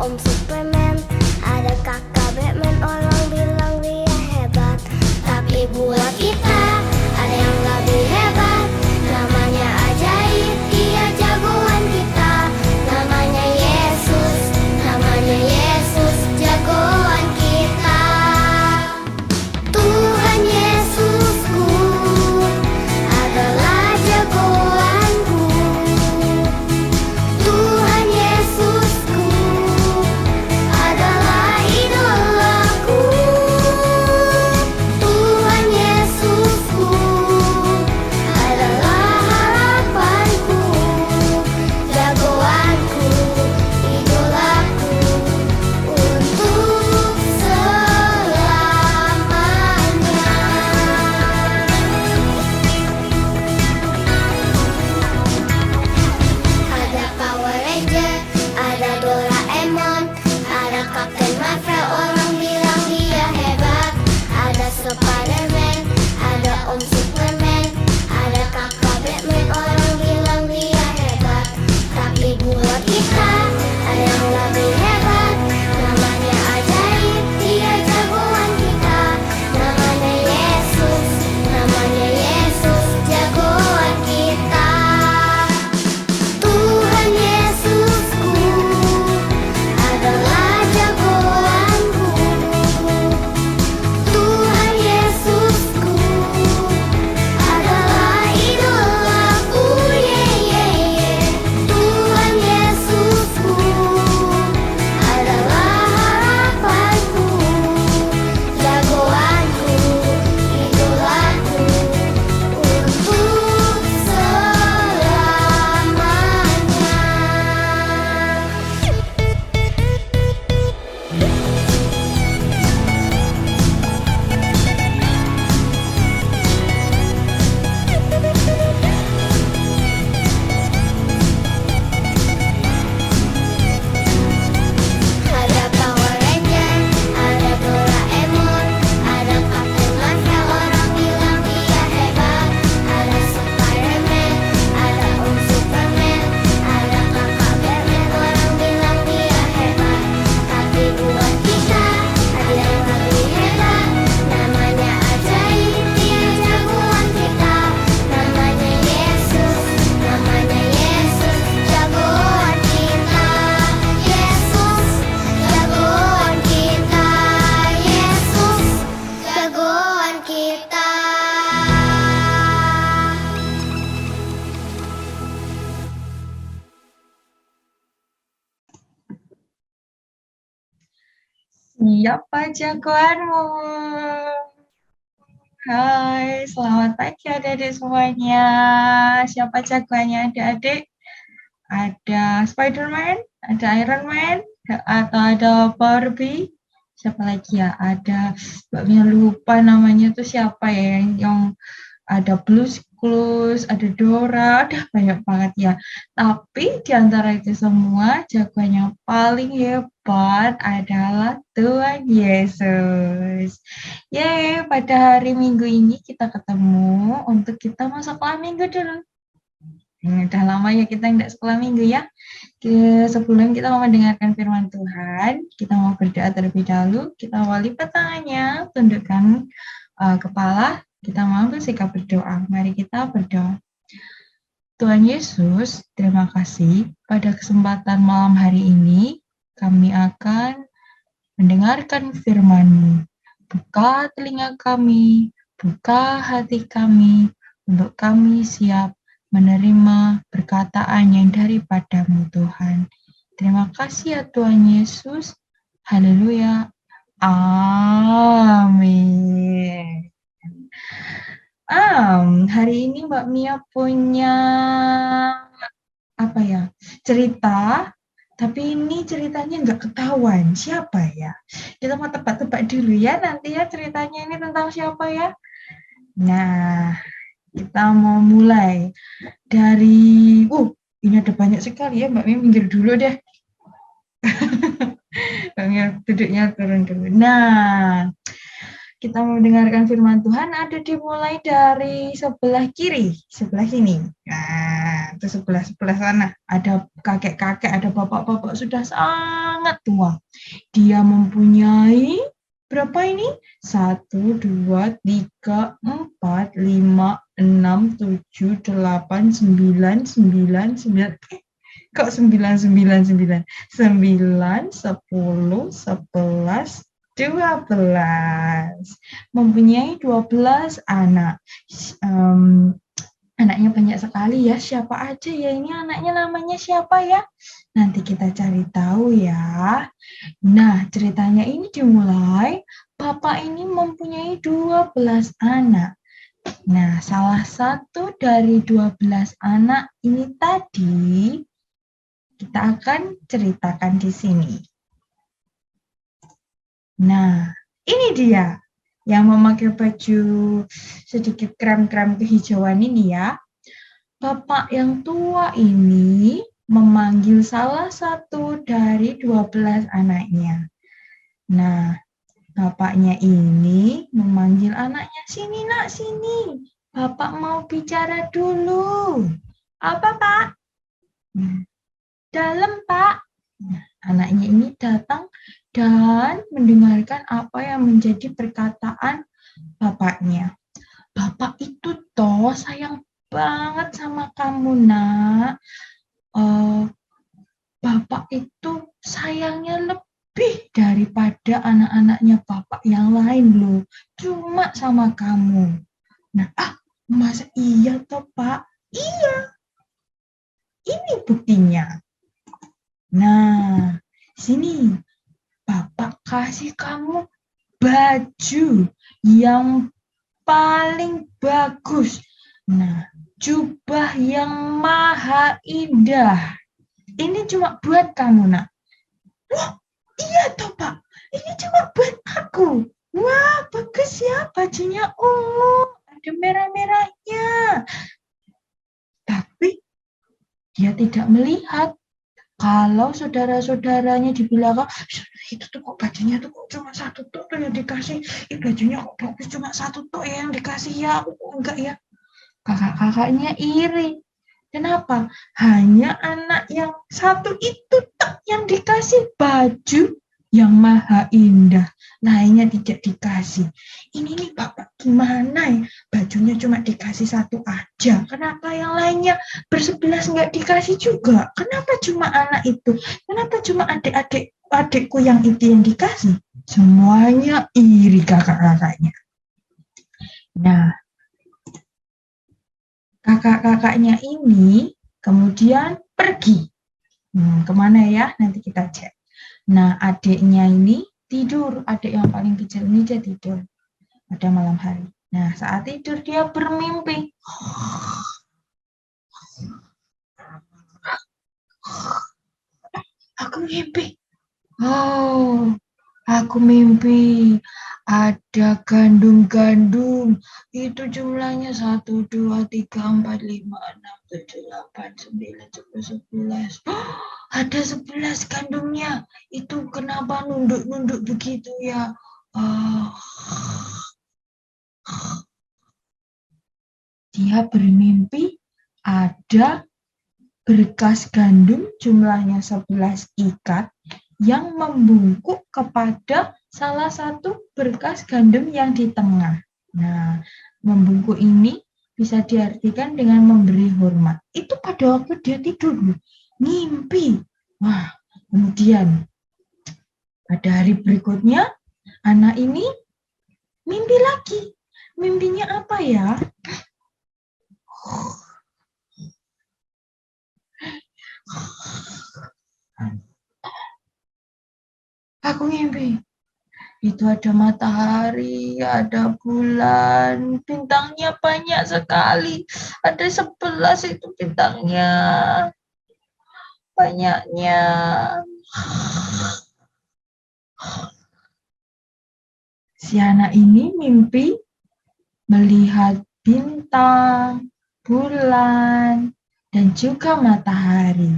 Om Superman, ada kakak Batman. Orang bilang dia hebat, tapi buat kita ada yang lebih hebat. Namanya ajaib, dia jagoan kita. Namanya Yesus, jagoan kita. Tuhan Yesusku adalah jagoanku. Tuhan Yesusku adalah idolaku. Tuhan Yesusku adalah harapanku, jagoanku, idolaku untuk selamanya. Ada Power Ranger, ada Doraemon, ada Captain Marvel. Orang bilang dia hebat. Ada Spider-Man, ada Om Superman, ada kakak Batman. Orang bilang dia hebat, tapi buat kita ada yang lebih hebat. Namanya ajaib, dia jagoan kita. Namanya Yesus, jagoan kita. Tuhan Yesusku adalah jagoanku. Tuhan Yesusku adalah idolaku. Tuhan Yesusku adalah harapanku, jagoanku, idolaku untuk selamanya. Ada Power Ranger, ada Doraemon, ada Captain Marvel. Orang bilang dia hebat. Ada Spider-Man, ada Om Superman, ada kakak Batman. Orang bilang dia hebat, tapi buat kita ada yang lebih hebat. Namanya ajaib, dia jagoan kita. Namanya Yesus, jagoan kita. Yesus, jagoan kita. Yesus, jagoan kita. Siapa jagoanmu? Hai, selamat pagi adik-adik semuanya. Siapa jagoannya adik-adik? Ada Spider-Man, ada Iron Man, atau ada Barbie? Siapa lagi ya? Ada, Mbak Mia lupa namanya tuh siapa ya, yang ada Blue's Clues, ada Dora, ada banyak banget ya. Tapi di antara itu semua, jagoan yang paling hebat adalah Tuhan Yesus. Yeay, pada hari Minggu ini kita ketemu untuk kita mau sekolah Minggu dulu. Udah lama ya kita nggak sekolah Minggu ya. Sebelum kita mau mendengarkan firman Tuhan, kita mau berdoa terlebih dahulu. Kita mau lipat tangannya, tundukkan kepala. Kita mau bersikap berdoa. Mari kita berdoa. Tuhan Yesus, terima kasih pada kesempatan malam hari ini kami akan mendengarkan firman-Mu. Buka telinga kami, buka hati kami, untuk kami siap menerima perkataan yang daripada-Mu Tuhan. Terima kasih ya Tuhan Yesus. Haleluya. Amin. Hari ini Mbak Mia punya cerita, tapi ini ceritanya nggak ketahuan siapa ya. Kita mau tebak-tebak dulu ya nanti ya ceritanya ini tentang siapa ya. Nah, kita mau mulai dari, ini ada banyak sekali ya Mbak Mia, minggir dulu deh. Mbak Mia duduknya turun dulu. Nah, kita mau mendengarkan firman Tuhan, ada dimulai dari sebelah kiri, sebelah sini. Nah, itu sebelah sana. Ada kakek-kakek, ada bapak-bapak sudah sangat tua. Dia mempunyai berapa ini? 1, 2, 3, 4, 5, 6, 7, 8, 9, 9, 9. Kok 9, 9, 9? 9, 10, 11, 12. Mempunyai 12 anak. Anaknya banyak sekali ya. Siapa aja ya ini anaknya, namanya siapa ya? Nanti kita cari tahu ya. Nah, ceritanya ini dimulai, Bapak ini mempunyai 12 anak. Nah, salah satu dari 12 anak ini tadi kita akan ceritakan di sini. Nah, ini dia yang memakai baju sedikit krem-krem kehijauan ini ya. Bapak yang tua ini memanggil salah satu dari 12 anaknya. Nah, bapaknya ini memanggil anaknya, "Sini nak, sini. Bapak mau bicara dulu." "Apa, Pak?" "Dalam, Pak." Nah, anaknya ini datang dan mendengarkan apa yang menjadi perkataan bapaknya. "Bapak itu toh sayang banget sama kamu, nak. Bapak itu sayangnya lebih daripada anak-anaknya Bapak yang lain loh. Cuma sama kamu." Nah, masa iya toh, Pak? Iya, ini buktinya. Nah, sini Bapak kasih kamu baju yang paling bagus. Nah, jubah yang maha indah. Ini cuma buat kamu, nak. "Wah, iya toh, Pak. Ini cuma buat aku." "Wah, bagus ya bajunya. Oh, ada merah-merahnya." Tapi dia tidak melihat kalau saudara-saudaranya di belakang, "Itu tuh kok bajunya tuh kok cuma satu tuh yang dikasih. Bajunya kok bagus cuma satu tuh yang dikasih ya. Aku enggak ya." Kakak-kakaknya iri. Kenapa? Hanya anak yang satu itu yang dikasih baju yang maha indah. Lainnya tidak dikasih. Ini nih Bapak gimana ya? Bajunya cuma dikasih satu aja. Kenapa yang lainnya bersebelas nggak dikasih juga? Kenapa cuma anak itu? Kenapa cuma adikku yang itu yang dikasih? Semuanya iri kakak-kakaknya. Nah, kakak-kakaknya ini kemudian pergi. Kemana ya? Nanti kita cek. Nah, adiknya ini tidur. Adik yang paling kecil ini dia tidur pada malam hari. Nah, saat tidur dia bermimpi. Aku mimpi. Aku mimpi ada gandum-gandum. Itu jumlahnya 1, 2, 3, 4, 5, 6, 7, 8, 9, 10, 11. Ada 11 gandumnya. Itu kenapa nunduk-nunduk begitu ya? Dia bermimpi ada berkas gandum jumlahnya 11 ikat yang membungkuk kepada salah satu berkas gandum yang di tengah. Nah, membungkuk ini bisa diartikan dengan memberi hormat. Itu pada waktu dia tidur, ngimpi. Wah, kemudian pada hari berikutnya, anak ini mimpi lagi. Mimpinya apa ya? Aku ngimpi. Itu ada matahari, ada bulan, bintangnya banyak sekali. Ada 11 itu bintangnya. Banyaknya. Si anak ini mimpi melihat bintang, bulan, dan juga matahari.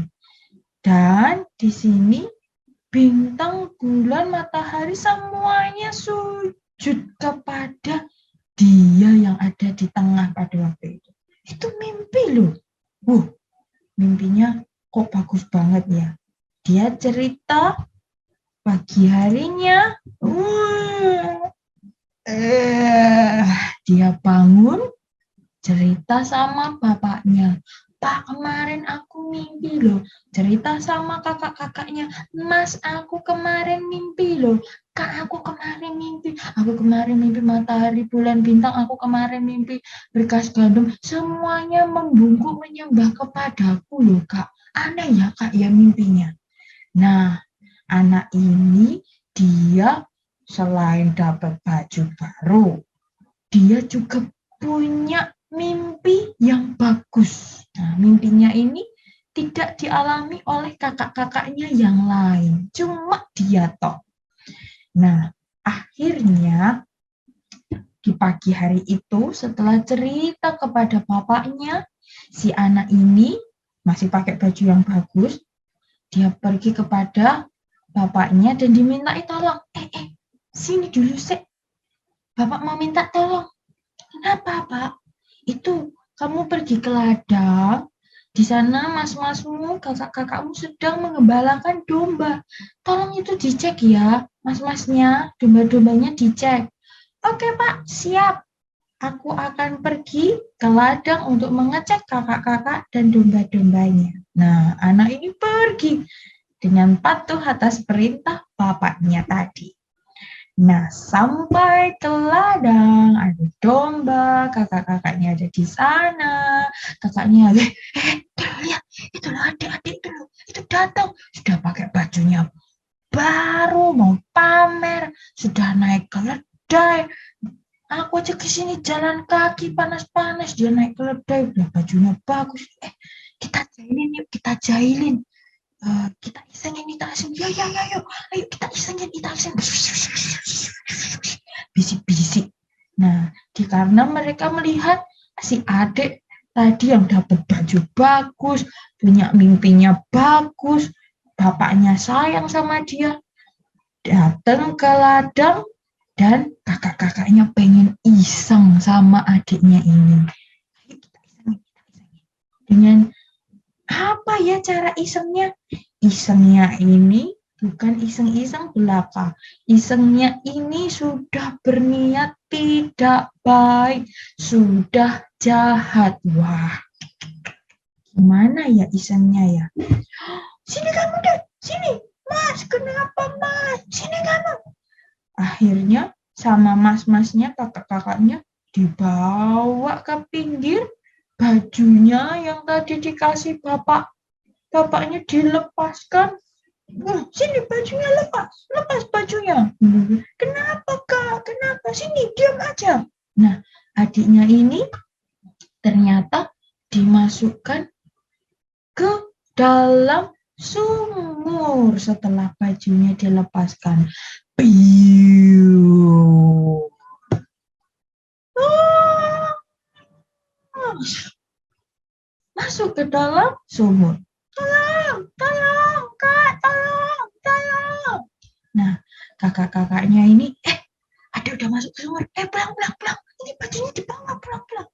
Dan di sini bintang, bulan, matahari semuanya sujud kepada dia yang ada di tengah pada waktu itu. Itu mimpi loh. mimpinya kok bagus banget ya. Dia cerita pagi harinya, dia bangun cerita sama bapaknya. Pak, kemarin aku mimpi loh. Cerita sama kakak-kakaknya. Mas, aku kemarin mimpi loh. Kak, aku kemarin mimpi. Aku kemarin mimpi matahari, bulan, bintang. Aku kemarin mimpi berkas gandum. Semuanya membungkuk menyembah kepadaku loh, Kak. Aneh ya, Kak, ya mimpinya. Nah, anak ini dia selain dapat baju baru, dia juga punya mimpi yang bagus. Nah, mimpinya ini tidak dialami oleh kakak-kakaknya yang lain, cuma dia toh. Nah, akhirnya di pagi hari itu setelah cerita kepada bapaknya, si anak ini masih pakai baju yang bagus, dia pergi kepada bapaknya dan dimintai tolong. Sini dulu sih. Bapak mau minta tolong. Kenapa, Pak? Itu kamu pergi ke ladang, di sana mas-masmu, kakak-kakakmu sedang mengembalakan domba. Tolong itu dicek ya, mas-masnya, domba-dombanya dicek. Oke, Pak, siap. Aku akan pergi ke ladang untuk mengecek kakak-kakak dan domba-dombanya. Nah, anak ini pergi dengan patuh atas perintah bapaknya tadi. Nah, sampai ke ladang, ada domba, kakak-kakaknya ada di sana. Kakaknya, lihat, itu loh adik-adik itu datang. Sudah pakai bajunya baru, mau pamer, sudah naik keledai. Aku aja ke sini jalan kaki panas-panas, dia naik keledai, udah bajunya bagus. Kita jahilin yuk, kita jahilin. Kita isengin, yuk, ayo kita isengin. Bisik-bisik. Nah, karena mereka melihat si adik tadi yang dapat baju bagus, punya mimpinya bagus, bapaknya sayang sama dia, datang ke ladang dan kakak-kakaknya pengen iseng sama adiknya ini. Ayo kita isengin. Dengan apa ya cara isengnya? Isengnya ini bukan iseng-iseng belaka. Isengnya ini sudah berniat tidak baik, sudah jahat. Wah, gimana ya isengnya ya? Sini kamu deh, sini. Mas, kenapa mas? Sini kamu. Akhirnya sama mas-masnya, kakak-kakaknya dibawa ke pinggir, bajunya yang tadi dikasih bapaknya dilepaskan. Sini bajunya lepas bajunya. Kenapa Kak? Kenapa? Sini diam aja. Nah, adiknya ini ternyata dimasukkan ke dalam sumur setelah bajunya dilepaskan. Masuk ke dalam sumur. Tolong, Kak, tolong. Nah, kakak-kakaknya ini, adik udah masuk ke sumur. Pulang. Ini bajunya dibawa, pulang.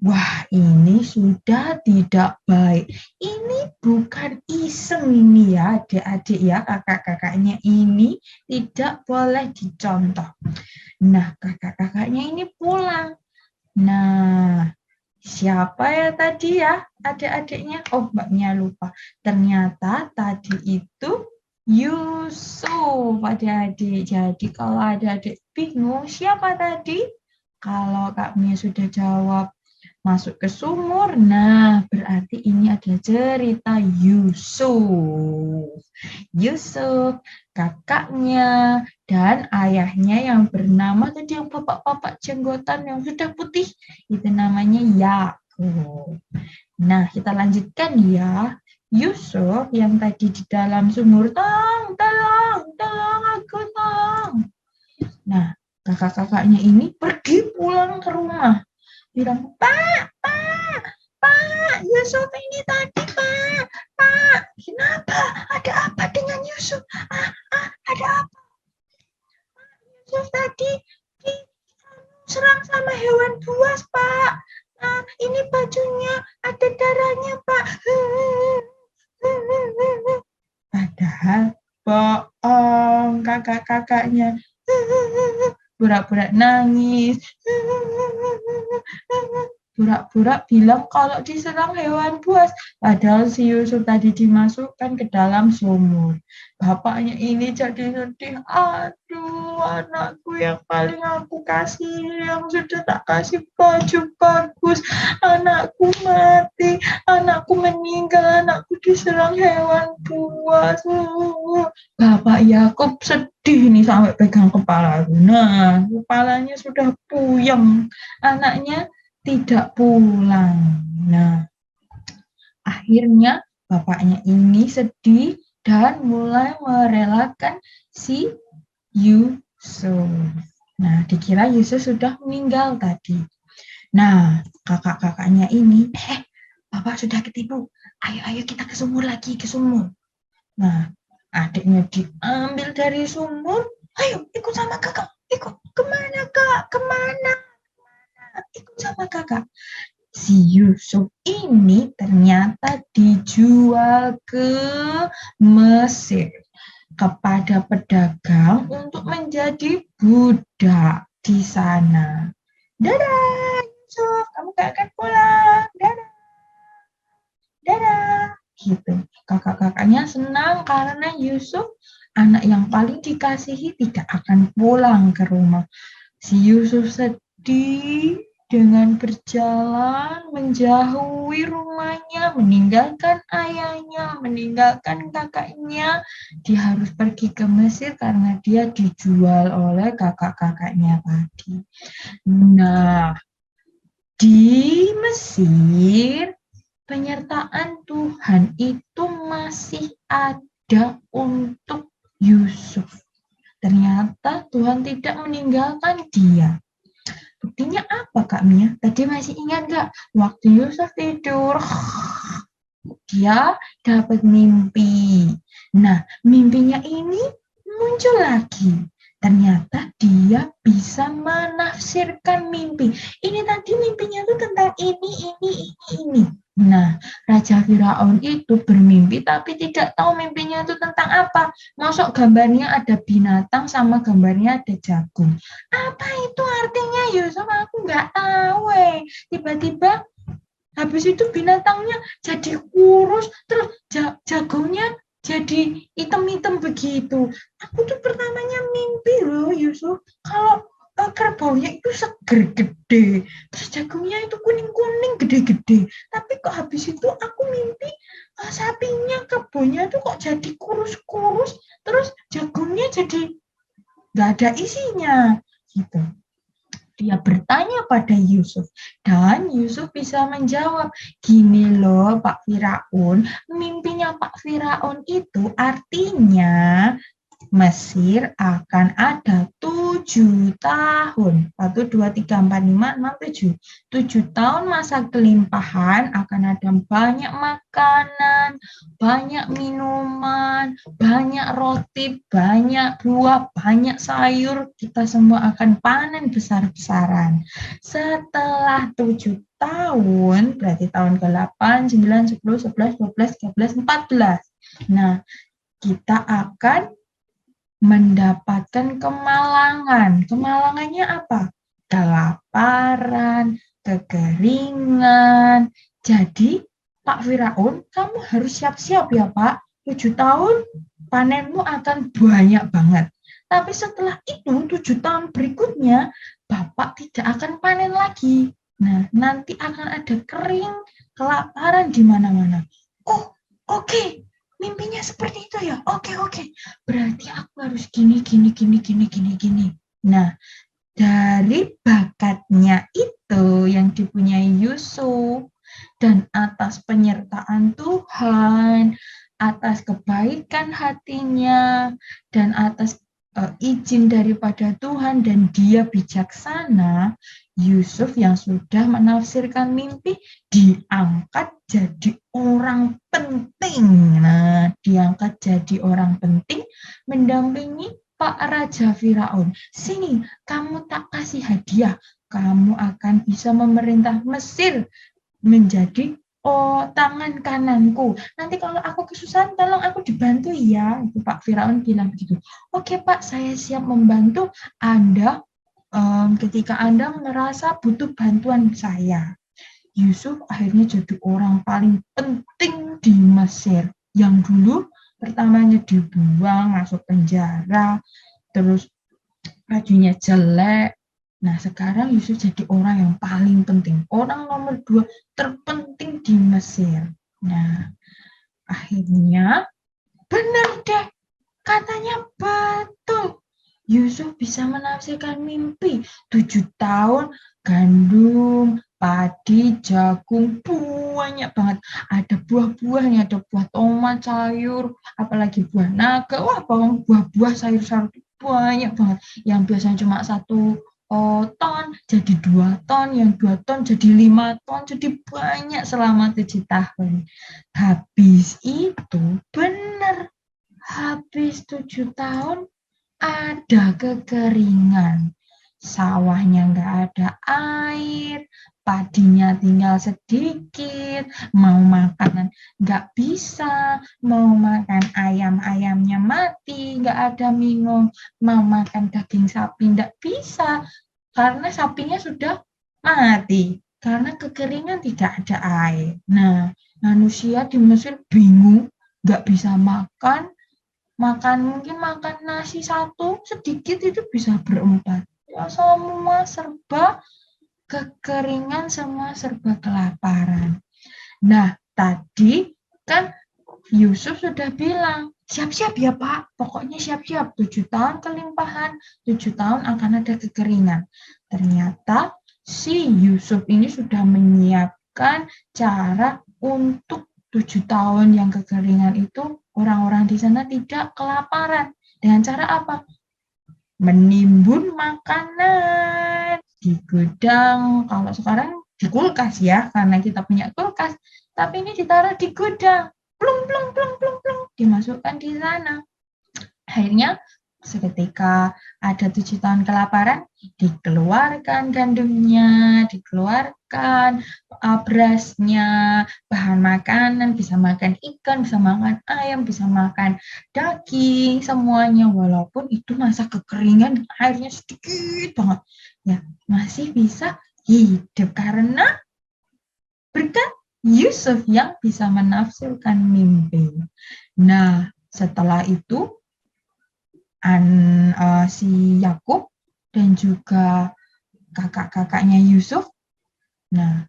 Wah, ini sudah tidak baik. Ini bukan iseng ini ya, adik-adik ya, kakak-kakaknya ini tidak boleh dicontoh. Nah, kakak-kakaknya ini pulang. Nah, siapa ya tadi ya adik-adiknya? Oh, mbaknya lupa. Ternyata tadi itu Yusuf adik-adik. Jadi kalau adik-adik bingung siapa tadi? Kalau kaknya sudah jawab masuk ke sumur, nah berarti ini adalah cerita Yusuf. Yusuf, kakaknya, dan ayahnya yang bernama tadi yang bapak-bapak jenggotan yang sudah putih, itu namanya Yakub. Nah, kita lanjutkan ya. Yusuf yang tadi di dalam sumur, tolong aku, tolong. Nah, kakak-kakaknya ini pergi pulang ke rumah. Bilang, Pak, Yusuf ini tadi, Pak. Kenapa? Ada apa dengan Yusuf? Ada apa? Yusuf tadi diserang sama hewan buas, Pak. Ini bajunya ada darahnya, Pak. Padahal bohong, kakak-kakaknya pura-pura nangis, pura-pura bilang kalau diserang hewan buas. Padahal si Yusuf tadi dimasukkan ke dalam sumur. Bapaknya ini jadi sedih. Aduh, anakku yang paling aku kasih, yang sudah tak kasih baju bagus. Anakku mati, anakku meninggal, anakku diserang hewan buas. Bapak Yakub sedih nih sampai pegang kepala. Nah, kepalanya sudah puyeng. Anaknya tidak pulang. Nah, akhirnya bapaknya ini sedih dan mulai merelakan si Yusuf. Nah, dikira Yusuf sudah meninggal tadi. Nah, kakak-kakaknya ini, bapak sudah ketipu. Ayo kita ke sumur lagi, ke sumur. Nah, adiknya diambil dari sumur. Ayo, ikut sama kakak. Ikut. Kemana, kak? Kemana? Ikut sama kakak. Si Yusuf ini ternyata dijual ke Mesir kepada pedagang untuk menjadi budak di sana. Dadah, Yusuf, kamu gak akan pulang. Dadah, dadah. Gitu. Kakak-kakaknya senang karena Yusuf, anak yang paling dikasihi, tidak akan pulang ke rumah. Si Yusuf sedih dengan berjalan menjauhi rumahnya, meninggalkan ayahnya, meninggalkan kakaknya. Dia harus pergi ke Mesir karena dia dijual oleh kakak-kakaknya tadi. Nah, di Mesir, penyertaan Tuhan itu masih ada untuk Yusuf. Ternyata Tuhan tidak meninggalkan dia. Buktinya apa Kak Mia? Tadi masih ingat gak? Waktu Yusuf tidur, dia dapat mimpi. Nah, mimpinya ini muncul lagi. Ternyata dia bisa menafsirkan mimpi. Ini tadi mimpinya tuh tentang ini. Nah, Raja Firaun itu bermimpi tapi tidak tahu mimpinya itu tentang apa. Masuk gambarnya ada binatang sama gambarnya ada jagung. Apa itu artinya Yusuf? Aku nggak tahu. Tiba-tiba habis itu binatangnya jadi kurus, terus jagungnya jadi hitam-hitam begitu. Aku tuh pertamanya mimpi loh Yusuf, kalau kerbaunya itu seger gede, terus jagungnya itu kuning-kuning gede-gede. Tapi kok habis itu aku mimpi sapinya, kerbaunya itu kok jadi kurus-kurus, terus jagungnya jadi nggak ada isinya gitu. Dia bertanya pada Yusuf dan Yusuf bisa menjawab, gini loh Pak Firaun, mimpinya Pak Firaun itu artinya Mesir akan ada 7 tahun. 1, 2, 3, 4, 5, 6, 7. 7 tahun masa kelimpahan, akan ada banyak makanan, banyak minuman, banyak roti, banyak buah, banyak sayur. Kita semua akan panen besar-besaran. Setelah 7 tahun, berarti tahun ke-8, 9, 10, 11, 12, 13, 14. Nah, kita akan mendapatkan kemalangan. Kemalangannya apa? Kelaparan, kekeringan. Jadi, Pak Firaun, kamu harus siap-siap ya Pak. 7 tahun panenmu akan banyak banget. Tapi setelah itu, 7 tahun berikutnya, Bapak tidak akan panen lagi. Nah, nanti akan ada kering, kelaparan di mana-mana. Oh, oke. Mimpinya seperti itu ya. Oke. Berarti aku harus gini. Nah, dari bakatnya itu yang dipunyai Yusuf dan atas penyertaan Tuhan, atas kebaikan hatinya dan atas izin daripada Tuhan dan dia bijaksana, Yusuf yang sudah menafsirkan mimpi diangkat jadi orang penting. Nah, diangkat jadi orang penting mendampingi Pak Raja Firaun. Sini, kamu tak kasih hadiah. Kamu akan bisa memerintah Mesir menjadi oh tangan kananku. Nanti kalau aku kesusahan, tolong aku dibantu ya. Itu Pak Firaun bilang begitu. Oke Pak, saya siap membantu Anda ketika Anda merasa butuh bantuan saya. Yusuf akhirnya jadi orang paling penting di Mesir. Yang dulu pertamanya dibuang, masuk penjara, terus bajunya jelek. Nah, sekarang Yusuf jadi orang yang paling penting. Orang nomor 2 terpenting di Mesir. Nah, akhirnya benar deh. Katanya betul. Yusuf bisa menafsirkan mimpi. 7 tahun gandum, padi, jagung, banyak banget. Ada buah-buahnya, ada buah tomat, sayur, apalagi buah naga. Wah, buah-buah, sayur-sayur banyak banget. Yang biasanya cuma 1 ton jadi 2 ton, yang 2 ton jadi 5 ton, jadi banyak selama 7 tahun. Habis itu benar. Habis 7 tahun ada kekeringan. Sawahnya nggak ada air, padinya tinggal sedikit, mau makanan nggak bisa, mau makan ayam-ayamnya mati, nggak ada minum, mau makan daging sapi nggak bisa, karena sapinya sudah mati, karena kekeringan tidak ada air. Nah, manusia di Mesir bingung, nggak bisa makan mungkin makan nasi satu sedikit itu bisa berempat. Ya, semua serba kekeringan, semua serba kelaparan. Nah, tadi kan Yusuf sudah bilang, siap-siap ya Pak, pokoknya siap-siap, 7 tahun kelimpahan, 7 tahun akan ada kekeringan. Ternyata si Yusuf ini sudah menyiapkan cara untuk 7 tahun yang kekeringan itu orang-orang di sana tidak kelaparan. Dengan cara apa? Menimbun makanan di gudang. Kalau sekarang di kulkas ya, karena kita punya kulkas. Tapi ini ditaruh di gudang. Plung, plung, plung, plung, plung. Dimasukkan di sana. Akhirnya seketika ada 7 tahun kelaparan, dikeluarkan gandumnya, dikeluarkan berasnya, bahan makanan, bisa makan ikan, bisa makan ayam, bisa makan daging, semuanya. Walaupun itu masa kekeringan, airnya sedikit banget, ya masih bisa hidup karena berkat Yusuf yang bisa menafsirkan mimpi. Nah, setelah itu si Yakub dan juga kakak-kakaknya Yusuf. Nah,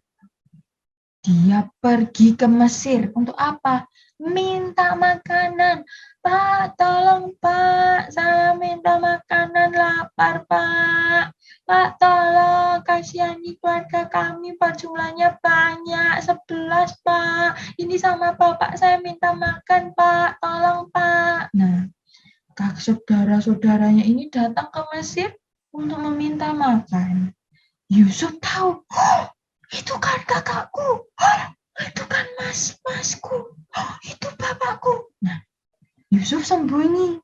dia pergi ke Mesir untuk apa? Minta makanan. Pak, tolong Pak, saya minta makanan, lapar Pak. Pak, tolong, kasihani keluarga kami, Pak, jumlahnya banyak, 11 Pak. Ini sama Bapak saya minta makan Pak, tolong Pak. Nah, saudara-saudaranya ini datang ke Mesir untuk meminta makan. Yusuf tahu, oh, itu kan kakakku, oh, itu kan masku, oh, itu bapakku. Nah, Yusuf sembunyi.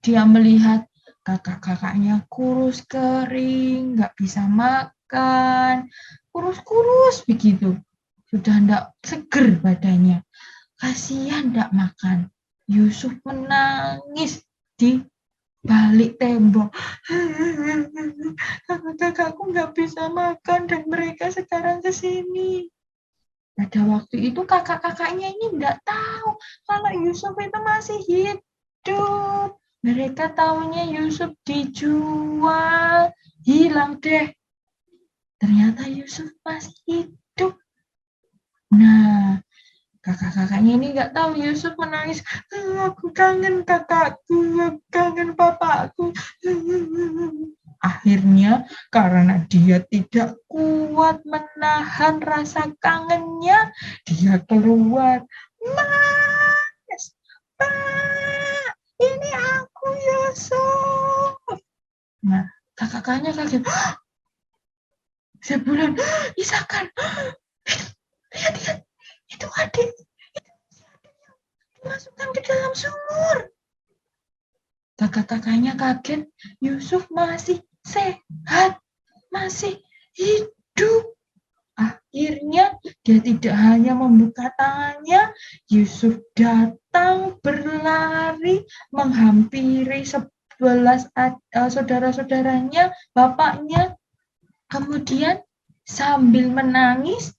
Dia melihat kakak-kakaknya kurus kering, nggak bisa makan, kurus-kurus begitu. Sudah nggak seger badannya. Kasihan nggak makan. Yusuf menangis di balik tembok. Kakak-kakakku nggak bisa makan dan mereka sekarang ke sini. Pada waktu itu kakak-kakaknya ini nggak tahu kalau Yusuf itu masih hidup. Mereka tahunya Yusuf dijual, hilang deh. Ternyata Yusuf masih hidup. Nah, kakak-kakaknya ini nggak tahu. Yusuf menangis, aku kangen kakakku, aku kangen bapakku. Akhirnya karena dia tidak kuat menahan rasa kangennya, dia keluar, Mas, Pak, ini aku Yusuf. Nah, kakak-kakaknya kaget, sebulan, Isakan, lihat, itu adik, dimasukkan ke dalam sumur. Kakak-kakaknya kaget, Yusuf masih sehat, masih hidup. akhirnya dia tidak hanya membuka tangannya, Yusuf datang berlari menghampiri 11 saudara-saudaranya, bapaknya, kemudian sambil menangis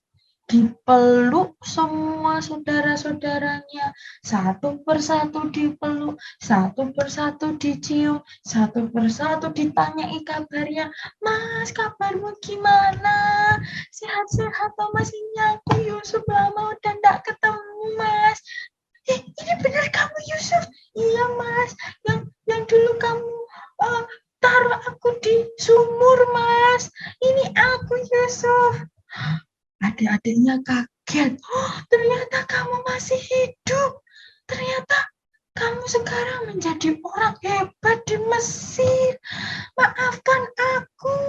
dipeluk semua saudara-saudaranya, satu persatu dipeluk, satu persatu dicium, satu persatu ditanyai kabarnya. Mas, kabarmu gimana? Sehat-sehat toh masih nyaku Yusuf, lama udah ndak ketemu Mas. Ini benar kamu Yusuf? Iya Mas, yang dulu kamu taruh aku di sumur Mas. Ini aku Yusuf. Adik-adiknya kaget. Oh, ternyata kamu masih hidup. Ternyata kamu sekarang menjadi orang hebat di Mesir. Maafkan aku.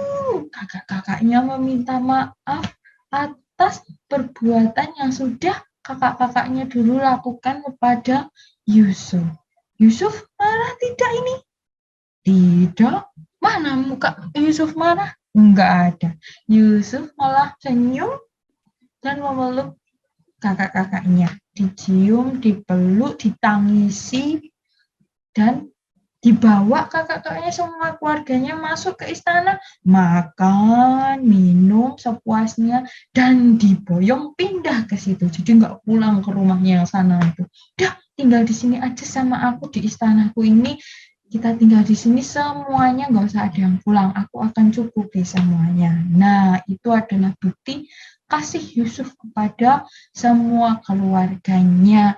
Kakak-kakaknya meminta maaf atas perbuatan yang sudah kakak-kakaknya dulu lakukan kepada Yusuf. Yusuf marah tidak ini? Tidak. Mana muka Yusuf marah? Enggak ada. Yusuf malah senyum dan memeluk kakak-kakaknya, dicium, dipeluk, ditangisi, dan dibawa kakak-kakaknya semua keluarganya masuk ke istana, makan, minum sepuasnya, dan diboyong pindah ke situ. Jadi nggak pulang ke rumahnya yang sana itu. Udah tinggal di sini aja sama aku di istanaku ini. Kita tinggal di sini semuanya, nggak usah ada yang pulang. Aku akan cukupi semuanya. Nah, itu adalah bukti kasih Yusuf kepada semua keluarganya.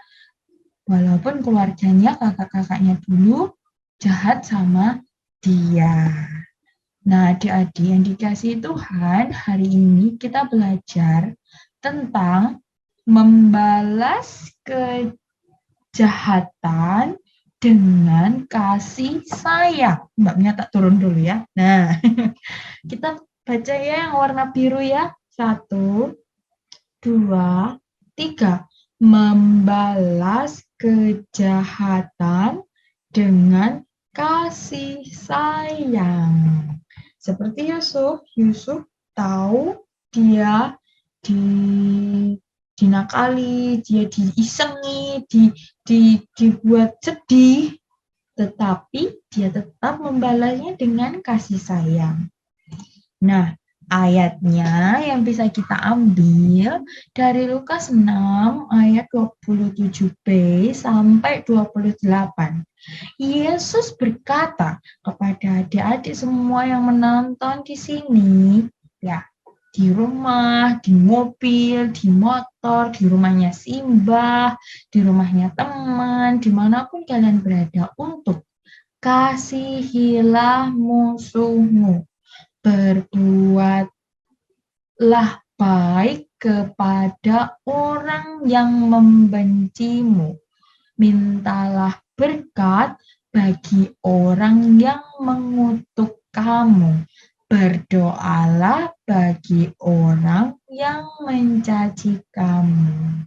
Walaupun keluarganya, kakak-kakaknya dulu jahat sama dia. Nah, adik-adik yang dikasihi Tuhan, hari ini kita belajar tentang membalas kejahatan dengan kasih sayang. Mbaknya tak turun dulu ya. Nah, kita baca ya yang warna biru ya. 1, 2, 3. Membalas kejahatan dengan kasih sayang. Seperti Yusuf tahu dia dinakali, dia diisengi, dibuat sedih, tetapi dia tetap membalasnya dengan kasih sayang. Nah, ayatnya yang bisa kita ambil dari Lukas 6 ayat 27b sampai 28. Yesus berkata kepada adik-adik semua yang menonton di sini, ya, di rumah, di mobil, di motor, di rumahnya Simbah, di rumahnya teman, dimanapun kalian berada, untuk kasihilah musuhmu. Berbuatlah baik kepada orang yang membencimu. Mintalah berkat bagi orang yang mengutuk kamu. Berdoalah bagi orang yang mencaci kamu.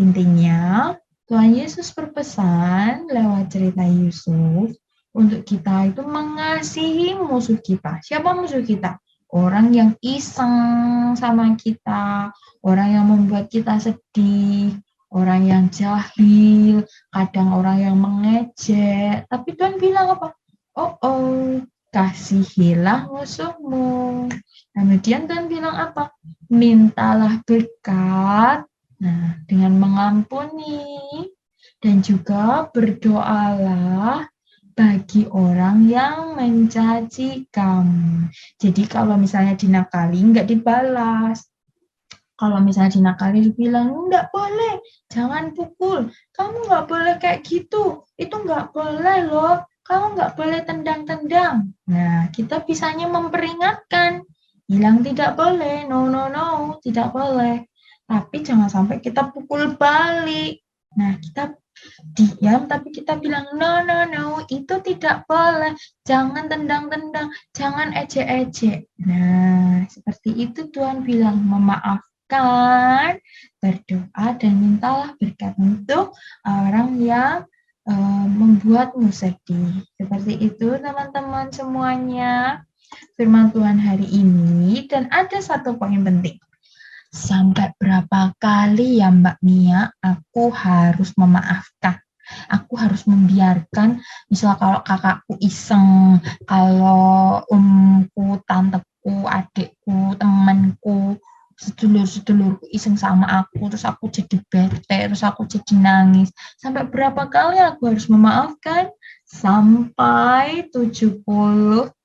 Intinya, Tuhan Yesus berpesan lewat cerita Yusuf untuk kita itu mengasihi musuh kita. Siapa musuh kita? Orang yang iseng sama kita, orang yang membuat kita sedih, orang yang jahil, kadang orang yang mengejek. Tapi Tuhan bilang apa? Kasihilah musuhmu. Kemudian Tuhan bilang apa? Mintalah berkat, nah, dengan mengampuni, dan juga berdoalah bagi orang yang mencaci kamu. Jadi kalau misalnya dinakali, nggak dibalas. Kalau misalnya dinakali, dibilang, nggak boleh, jangan pukul. Kamu nggak boleh kayak gitu. Itu nggak boleh loh. Kamu nggak boleh tendang-tendang. Nah, kita bisanya memperingatkan. Bilang tidak boleh, no, tidak boleh. Tapi jangan sampai kita pukul balik. Nah, kita diam tapi kita bilang no, itu tidak boleh, jangan tendang-tendang, jangan ejek-ejek. Nah, seperti itu Tuhan bilang, memaafkan, berdoa, dan mintalah berkat untuk orang yang membuatmu sedih. Seperti itu teman-teman semuanya firman Tuhan hari ini. Dan ada satu poin penting. Sampai berapa kali ya Mbak Nia aku harus memaafkan? Aku harus membiarkan, misal kalau kakakku iseng, kalau omku, tanteku, adikku, temanku, sedulur-sedulurku iseng sama aku, terus aku jadi bete, terus aku jadi nangis. Sampai berapa kali aku harus memaafkan? Sampai 70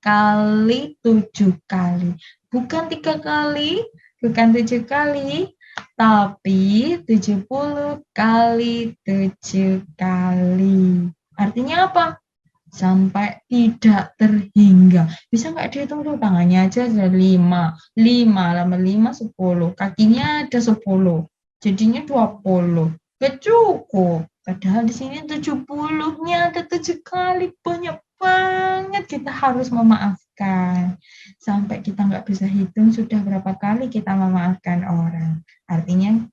kali 7 kali. Bukan 3 kali, bukan 7 kali, tapi 70 kali 7 kali. Artinya apa? Sampai tidak terhingga. Bisa nggak dihitung tuh tangannya aja ada 5. 5 lama 5, 10. Kakinya ada 10. Jadinya 20. Gak cukup. Padahal di sini 70-nya ada 7 kali. Banyak banget kita harus memaafkan. Sampai kita nggak bisa hitung sudah berapa kali kita memaafkan orang. Artinya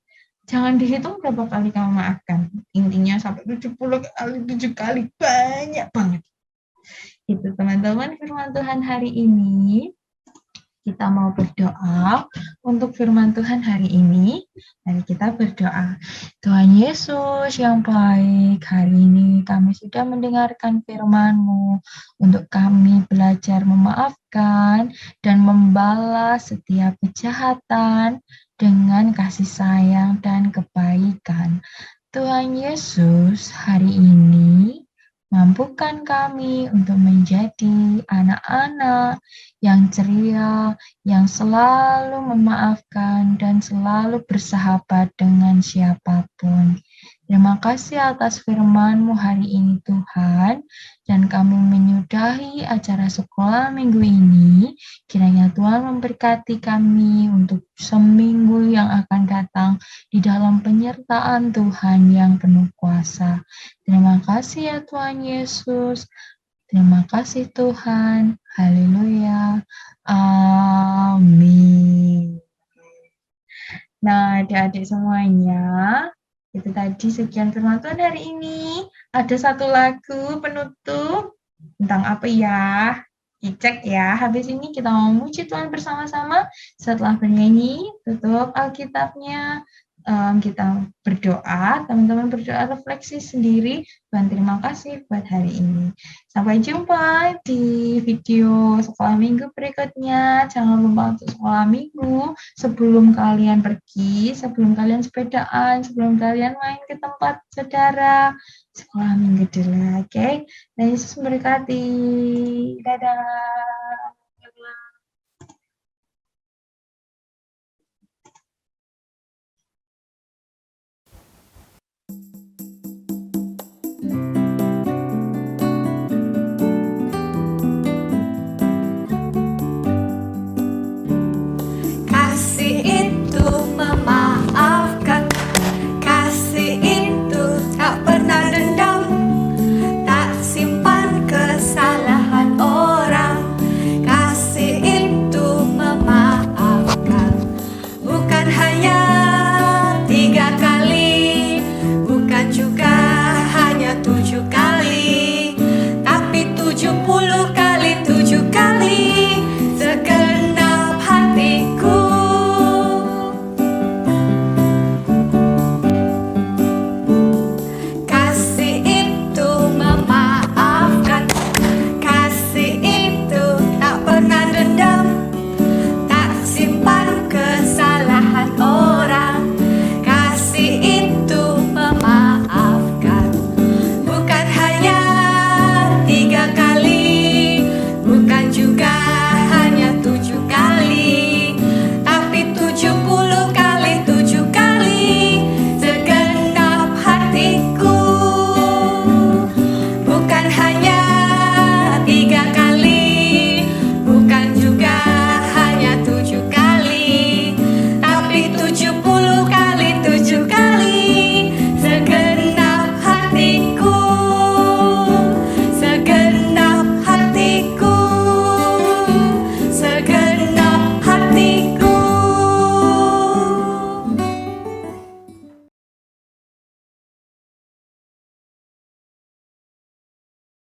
jangan dihitung berapa kali kamu maafkan. Intinya sampai 70 kali, 7 kali. Banyak banget. Itu teman-teman firman Tuhan hari ini. Kita mau berdoa untuk firman Tuhan hari ini. Mari kita berdoa. Tuhan Yesus yang baik, hari ini kami sudah mendengarkan firman-Mu untuk kami belajar memaafkan dan membalas setiap kejahatan dengan kasih sayang dan kebaikan. Tuhan Yesus, hari ini mampukan kami untuk menjadi anak-anak yang ceria, yang selalu memaafkan dan selalu bersahabat dengan siapapun. Terima kasih atas firman-Mu hari ini Tuhan, dan kami menyudahi acara sekolah minggu ini. Kiranya Tuhan memberkati kami untuk seminggu yang akan datang di dalam penyertaan Tuhan yang penuh kuasa. Terima kasih ya Tuhan Yesus. Terima kasih Tuhan. Haleluya. Amin. Nah, adik-adik semuanya, itu tadi sekian firman Tuhan hari ini. Ada satu lagu penutup tentang apa ya? Dicek ya. Habis ini kita mau memuji Tuhan bersama-sama. Setelah bernyanyi, tutup Alkitabnya. Kita berdoa, teman-teman berdoa refleksi sendiri. Tuhan terima kasih buat hari ini. Sampai jumpa di video sekolah minggu berikutnya. Jangan lupa untuk sekolah minggu sebelum kalian pergi, sebelum kalian sepedaan, sebelum kalian main ke tempat saudara. Sekolah minggu dulu, oke? Dan Yesus memberkati. Dadah.